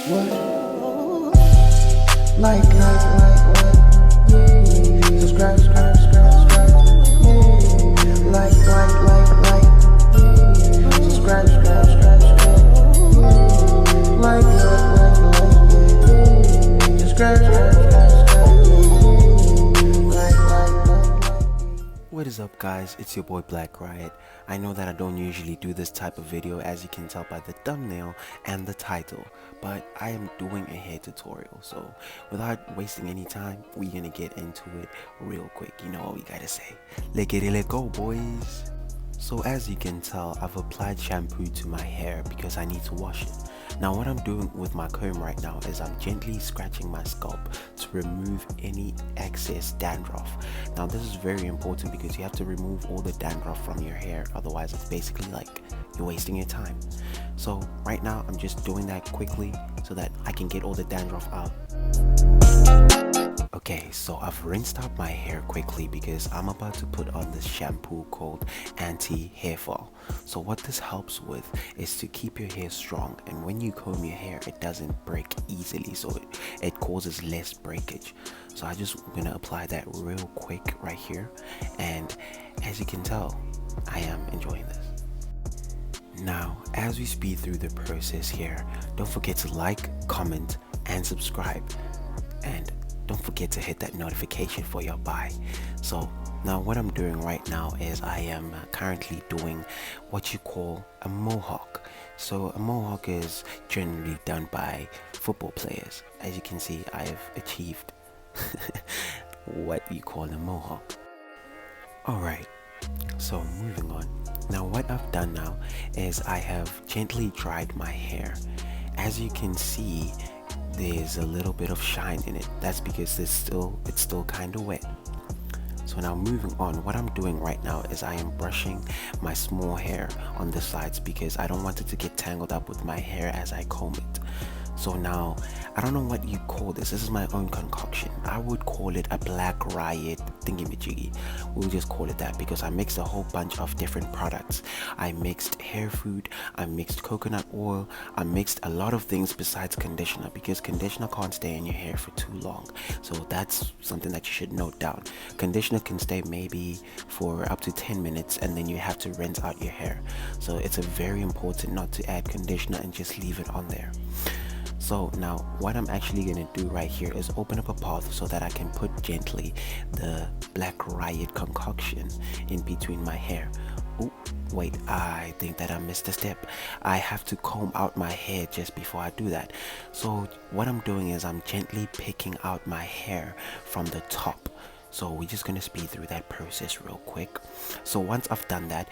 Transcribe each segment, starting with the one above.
What? Like, yeah. Subscribe, yeah. Like, yeah. Subscribe, yeah. Like, yeah. Subscribe, yeah. What is up, guys? It's your boy Blxck RIOTT. I know that I don't usually do this type of video, as you can tell by the thumbnail and the title, but I am doing a hair tutorial, so without wasting any time, we're gonna get into it real quick. You know what we gotta say. Let go, boys. So as you can tell, I've applied shampoo to my hair because I need to wash it. Now what I'm doing with my comb right now is I'm gently scratching my scalp to remove any excess dandruff. Now this is very important because you have to remove all the dandruff from your hair, otherwise it's basically like you're wasting your time. So right now I'm just doing that quickly so that I can get all the dandruff out. Okay, so I've rinsed out my hair quickly because I'm about to put on this shampoo called anti-hair fall. So what this helps with is to keep your hair strong, and when you comb your hair it doesn't break easily, so it causes less breakage. So I just gonna apply that real quick right here, and as you can tell, I am enjoying this. Now as we speed through the process here, don't forget to like, comment and subscribe, and don't forget to hit that notification for your buy. So now what I'm doing right now is I am currently doing what you call a mohawk. So a mohawk is generally done by football players. As you can see, I have achieved what you call a mohawk. Alright, so moving on. Now what I've done now is I have gently dried my hair. As you can see, there's a little bit of shine in it. That's because it's still kind of wet. So now moving on, what I'm doing right now is I am brushing my small hair on the sides because I don't want it to get tangled up with my hair as I comb it. So now, I don't know what you call this. This is my own concoction. I would call it a Black RIOTT thingy-majiggy. We'll just call it that because I mixed a whole bunch of different products. I mixed hair food, I mixed coconut oil, I mixed a lot of things besides conditioner because conditioner can't stay in your hair for too long. So that's something that you should note down. Conditioner can stay maybe for up to 10 minutes and then you have to rinse out your hair. So it's very important not to add conditioner and just leave it on there. So now what I'm actually going to do right here is open up a path so that I can put gently the Black RIOTT concoction in between my hair. Oh wait, I think that I missed a step. I have to comb out my hair just before I do that. So what I'm doing is I'm gently picking out my hair from the top. So we're just going to speed through that process real quick. So once I've done that,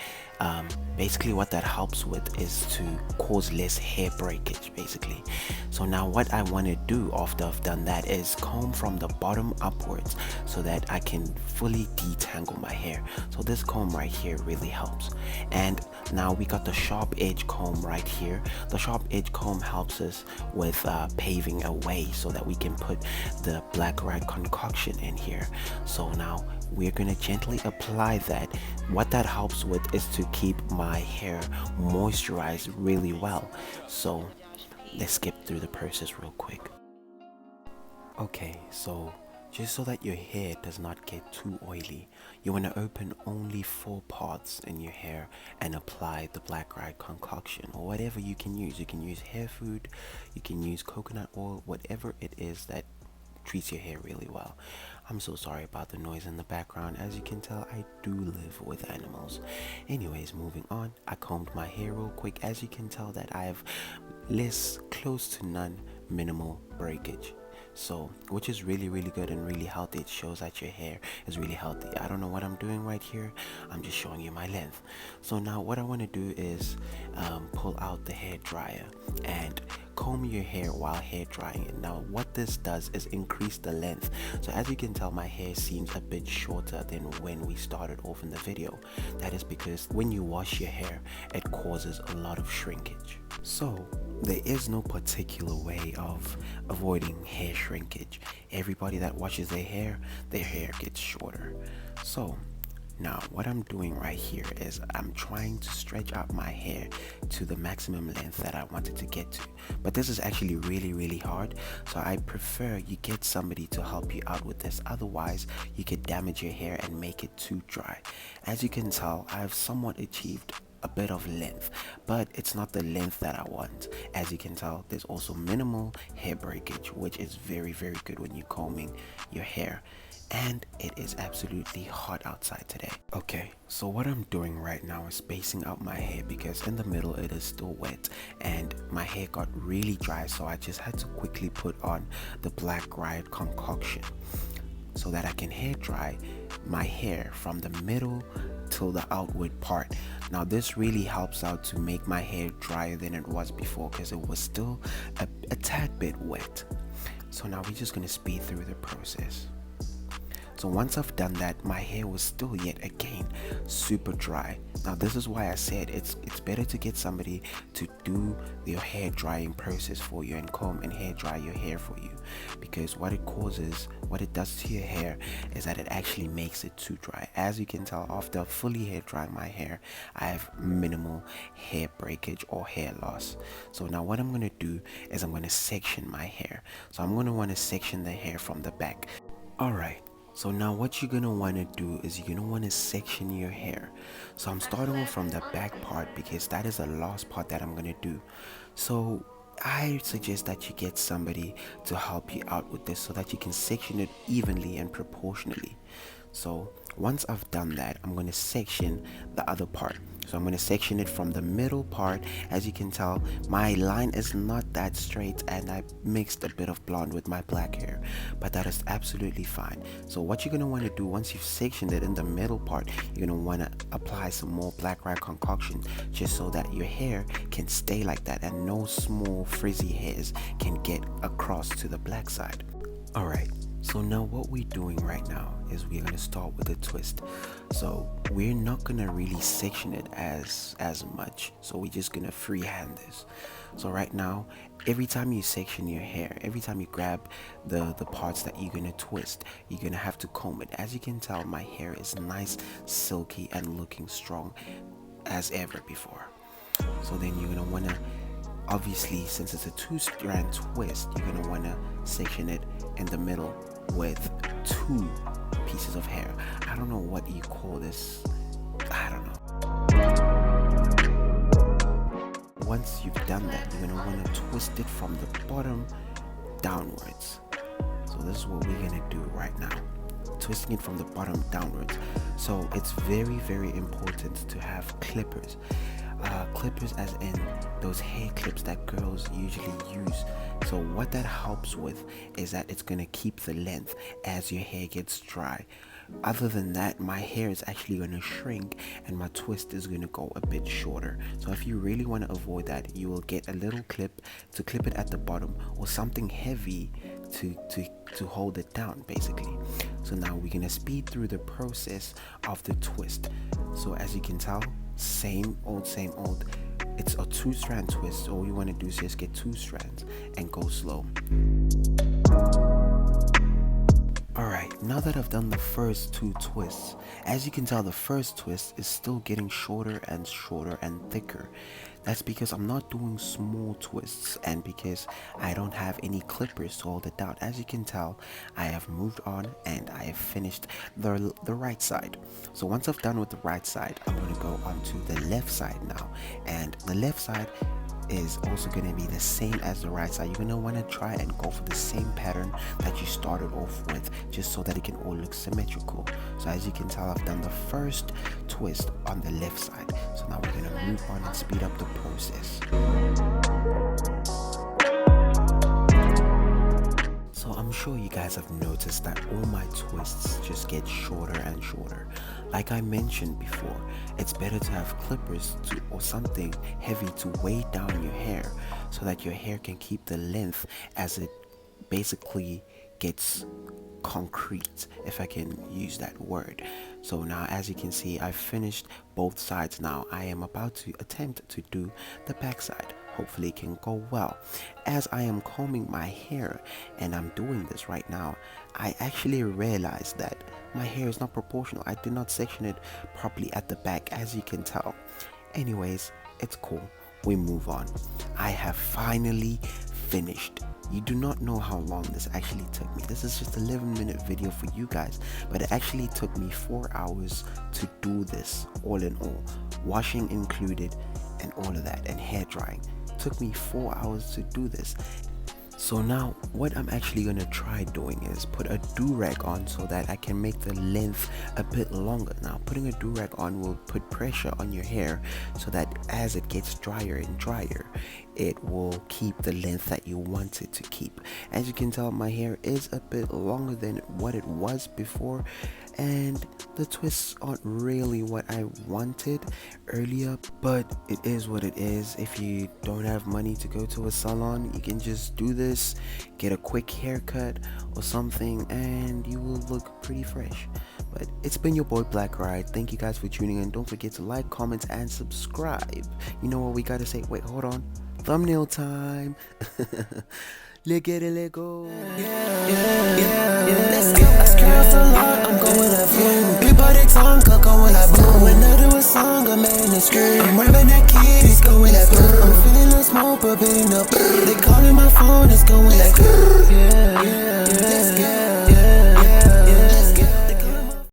basically what that helps with is to cause less hair breakage basically. So now what I want to do after I've done that is comb from the bottom upwards so that I can fully detangle my hair. So this comb right here really helps. And now we got the sharp edge comb right here. The sharp edge comb helps us with paving a way so that we can put the Black RIOTT concoction in here. So now we're going to gently apply that. What that helps with is to keep my hair moisturized really well. So let's skip through the process real quick. Okay, so just so that your hair does not get too oily, you want to open only 4 parts in your hair and apply the Black RIOTT concoction or whatever you can use. You can use hair food, you can use coconut oil, whatever it is that treats your hair really well. I'm so sorry about the noise in the background. As you can tell, I do live with animals. Anyways, moving on, I combed my hair real quick. As you can tell that I have close to none minimal breakage. So which is really good and really healthy. It shows that your hair is really healthy. I don't know what I'm doing right here, I'm just showing you my length. So now what I want to do is pull out the hair dryer and comb your hair while hair drying it. Now what this does is increase the length. So as you can tell, my hair seems a bit shorter than when we started off in the video. That is because when you wash your hair, it causes a lot of shrinkage. So there is no particular way of avoiding hair shrinkage. Everybody that washes their hair gets shorter. So Now, what I'm doing right here is I'm trying to stretch out my hair to the maximum length that I wanted to get to. But this is actually really hard, so I prefer you get somebody to help you out with this. Otherwise, you could damage your hair and make it too dry. As you can tell, I've somewhat achieved a bit of length, but it's not the length that I want. As you can tell, there's also minimal hair breakage, which is very good when you're combing your hair. And it is absolutely hot outside today. Okay, so what I'm doing right now is spacing out my hair because in the middle it is still wet and my hair got really dry, so I just had to quickly put on the Blxck RIOTT concoction so that I can hair dry my hair from the middle till the outward part. Now this really helps out to make my hair drier than it was before because it was still a tad bit wet. So now we're just going to speed through the process. So once I've done that, my hair was still yet again super dry. Now this is why I said it's better to get somebody to do your hair drying process for you and comb and hair dry your hair for you, because what it does to your hair is that it actually makes it too dry. As you can tell, after fully hair drying my hair, I have minimal hair breakage or hair loss. So now what I'm going to do is I'm going to section my hair. So I'm going to want to section the hair from the back. Alright. So now what you're going to want to do is you're going to want to section your hair. So I'm starting off from the back part because that is the last part that I'm going to do. So I suggest that you get somebody to help you out with this so that you can section it evenly and proportionally. So once I've done that, I'm going to section the other part. So I'm going to section it from the middle part. As you can tell, my line is not that straight and I mixed a bit of blonde with my black hair, but that is absolutely fine. So what you're going to want to do once you've sectioned it in the middle part, you're going to want to apply some more Blxck RIOTT concoction just so that your hair can stay like that and no small frizzy hairs can get across to the black side. Alright. So now what we're doing right now is we're going to start with a twist. So we're not going to really section it as much. So we're just going to freehand this. So right now, every time you section your hair, every time you grab the parts that you're going to twist, you're going to have to comb it. As you can tell, my hair is nice, silky, and looking strong as ever before. So then you're going to want to, obviously, since it's a two-strand twist, you're going to want to section it in the middle with 2 pieces of hair. I don't know what you call this. I don't know. Once you've done that, you're going to want to twist it from the bottom downwards. So this is what we're going to do right now. Twisting it from the bottom downwards. So it's very important to have clippers. Clippers as in those hair clips that girls usually use. So what that helps with is that it's going to keep the length as your hair gets dry. Other than that, my hair is actually going to shrink and my twist is going to go a bit shorter. So if you really want to avoid that, you will get a little clip to clip it at the bottom or something heavy to hold it down basically. So now we're going to speed through the process of the twist. So as you can tell, same old. It's a 2-strand twist. All you want to do is just get 2 strands and go slow. Alright, now that I've done the first 2 twists, as you can tell, the first twist is still getting shorter and thicker. That's because I'm not doing small twists and because I don't have any clippers to hold it down. As you can tell, I have moved on and I have finished the right side. So once I've done with the right side, I'm going to go on to the left side now. And the left side is also going to be the same as the right side. You're going to want to try and go for the same pattern that you started off with, just so that it can all look symmetrical. So as you can tell, I've done the first twist on the left side. So now we're going to move on and speed up the process. So I'm sure you guys have noticed that all my twists just get shorter and shorter. Like I mentioned before, it's better to have clippers or something heavy to weigh down your hair so that your hair can keep the length as it basically gets concrete, if I can use that word. So now as you can see, I've finished both sides. Now I am about to attempt to do the back side. hopefully it can go well. As I am combing my hair and I'm doing this right now, I actually realized that my hair is not proportional. I did not section it properly at the back, as you can tell. Anyways, it's cool. We move on. I have finally finished. You do not know how long this actually took me. This is just 11-minute video for you guys, but it actually took me 4 hours to do this, all in all, washing included and all of that, and hair drying. It took me 4 hours to do this. So now what I'm actually going to try doing is put a do-rag on so that I can make the length a bit longer. Now putting a do-rag on will put pressure on your hair so that as it gets drier and drier, it will keep the length that you want it to keep. As you can tell, my hair is a bit longer than what it was before, and the twists aren't really what I wanted earlier, but it is what it is. If you don't have money to go to a salon, you can just do this, get a quick haircut or something, and you will look pretty fresh. But it's been your boy Blxck RIOTT. Thank you guys for tuning in. Don't forget to like, comment, and subscribe. You know what we gotta say? Wait, hold on. Thumbnail time. Let's get it, let go. Let's go. Scratch a lot, I'm going like boom. People they tongue going like boom. When I do a song, I'm in the screen. I'm rapping that kid, it's going like boom. I'm feeling no smoke, but being up. They calling my phone, it's going like boom.